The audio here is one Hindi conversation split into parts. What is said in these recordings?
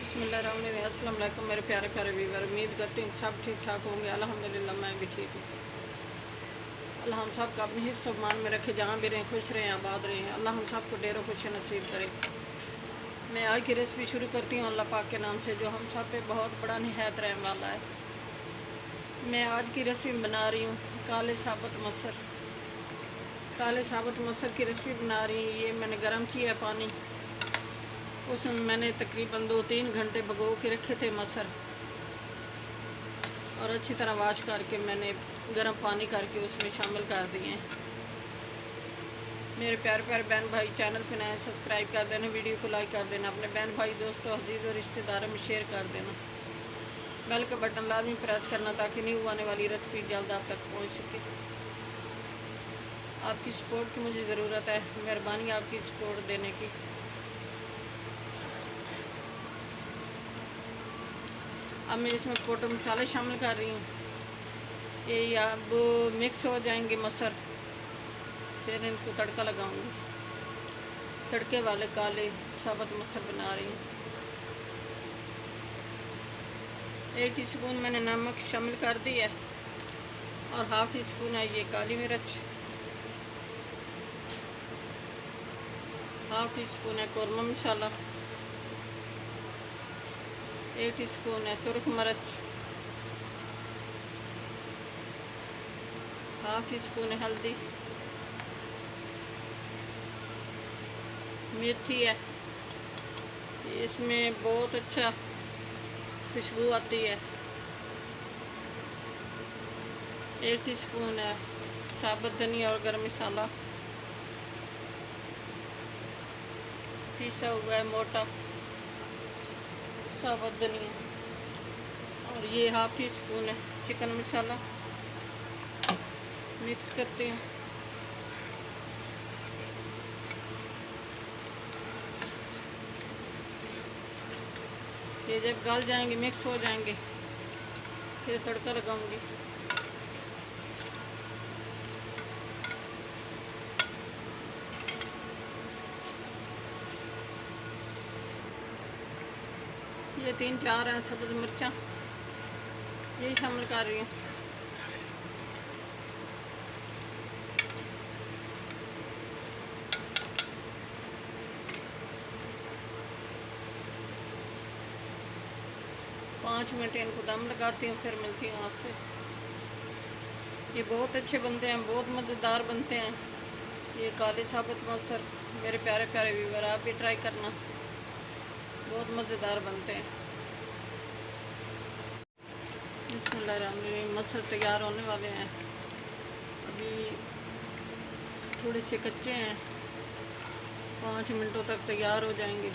बिस्मिल्लाहिर्रहमानिर्रहीम। अस्सलाम वालेकुम मेरे प्यारे प्यारे व्यूअर, उम्मीद करती हूँ सब ठीक ठाक होंगे। अल्हम्दुलिल्लाह मैं भी ठीक हूँ। अल्लाह हम सब का अपने हिफ्ज़ मान में रखे, जहाँ भी रहें खुश रहें, आबाद रहें। अल्लाह हम सब को ढेरों खुशी नसीब करे। मैं आज की रेसिपी शुरू करती हूँ अल्लाह पाक के नाम से, जो हम सब पे बहुत बड़ा निहायत रहने वाला है। मैं आज की रेसिपी बना रही हूँ काले साबुत मसर। काले साबुत मसर की रेसिपी बना रही हूँ। ये मैंने गर्म किया पानी, उसमें मैंने तकरीबन 2-3 घंटे भिगो के रखे थे मसर, और अच्छी तरह वाश करके मैंने गर्म पानी करके उसमें शामिल कर दिए हैं। मेरे प्यारे प्यारे बहन भाई चैनल पे नए सब्सक्राइब कर देना, वीडियो को लाइक कर देना, अपने बहन भाई दोस्तों अजीज़ और रिश्तेदारों में शेयर कर देना। बेल का बटन लाजमी प्रेस करना ताकि न्यू आने वाली रेसिपी जल्द आप तक पहुँच सके। आपकी सपोर्ट की मुझे ज़रूरत है, मेहरबानी आपकी सपोर्ट देने की। अब मैं इसमें पोटो मसाले शामिल कर रही हूँ। ये अब मिक्स हो जाएंगे मसर, फिर इनको तड़का लगाऊंगी। तड़के वाले काले साबुत मसर बना रही हूँ। 1 टीस्पून मैंने नमक शामिल कर दिया है, और ½ टीस्पून है ये काली मिर्च, ½ टीस्पून है कौरमा मसाला, 1 टीस्पून है सुरख मिर्च, ½ टीस्पून है हल्दी, मेथी है, इसमें बहुत अच्छा खुशबू आती है। 1 टीस्पून है साबुत धनिया और गरम मसाला, पिसा हुआ है मोटा साबुत धनिया, और ये ½ टीस्पून है चिकन मसाला। मिक्स करते हैं। ये जब गल जाएंगे, मिक्स हो जाएंगे, फिर तड़का लगाऊंगी। ये 3-4 हैं सब्ज़ मिर्चा, यही शामिल कर रही हूँ। पाँच मिनट इनको दम लगाती हूँ, फिर मिलती हूँ आपसे। ये बहुत अच्छे बनते हैं, बहुत मज़ेदार बनते हैं ये काले साबुत मसर। मेरे प्यारे प्यारे व्यूअर, आप भी ट्राई करना, बहुत मज़ेदार बनते हैं। बिस्मिल्लाहिर्रहमानिर्रहीम। मसर तैयार होने वाले हैं, अभी थोड़े से कच्चे हैं, 5 मिनटों तक तैयार हो जाएंगे।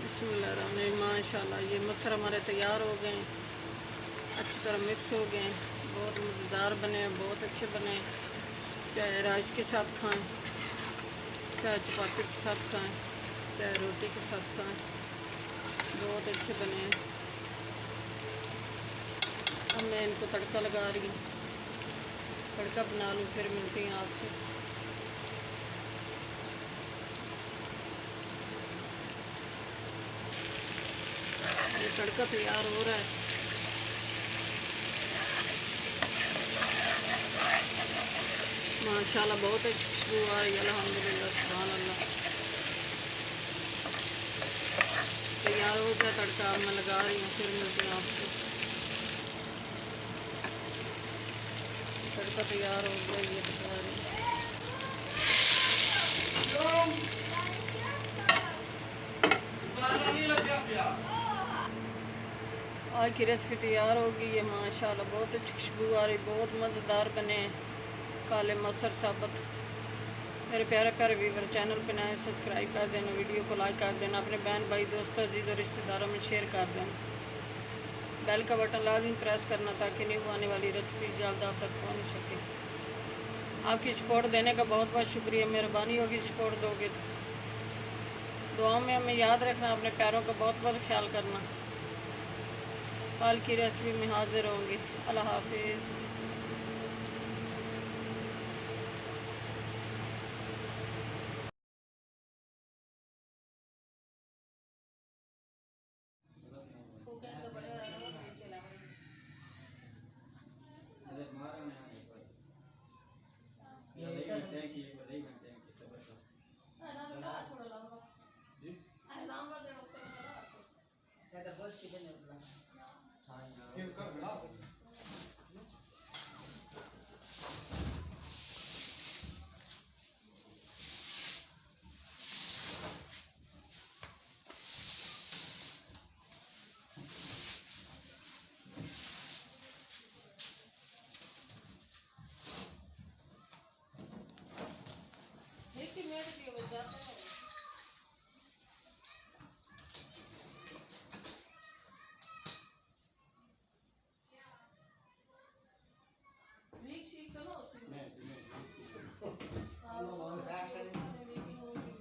बिस्मिल्लाहिर्रहमानिर्रहीम। माशाल्लाह ये मसर हमारे तैयार हो गए हैं, अच्छी तरह मिक्स हो गए हैं, बहुत मज़ेदार बने हैं, बहुत अच्छे बने हैं। चाहे राइस के साथ खाएं, चाहे चपाती के साथ खाएं, चाहे रोटी के साथ खाएं, बहुत अच्छे बने हैं। अब मैं इनको तड़का लगा रही हूँ, तड़का बना लूँ, फिर मिलती हैं आपसे। तड़का तैयार हो रहा है। माशाल्लाह बहुत अच्छी खुशबू आ रही है, अल्हम्दुलिल्लाह सुभान अल्लाह। तैयार हो गया तड़का, मैं लगा रही हूँ, फिर मिलते हैं आपको। तड़का तैयार हो गया, ये बता रही हूँ। आज की रेसिपी तैयार होगी ये माशाल्लाह, बहुत अच्छी खुशबू आ रही, बहुत मज़ेदार बने काले मसर साबुत। मेरे प्यारे प्यारे व्यूवर, चैनल पे नए सब्सक्राइब कर देना, वीडियो को लाइक कर देना, अपने बहन भाई दोस्तों अजीज़ और रिश्तेदारों में शेयर कर देना। बेल का बटन लाजमी प्रेस करना ताकि न्यू आने वाली रेसिपी जल्द आप तक पहुँच सके। आपकी सपोर्ट देने का बहुत बहुत शुक्रिया, मेहरबानी होगी सपोर्ट दोगे तो। दुआओं में हमें याद रखना, अपने प्यारों का बहुत बहुत ख्याल करना। कल की रेसिपी में हाजिर होंगी। अल्लाह हाफिज़।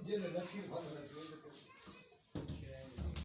ये लड़की बहुत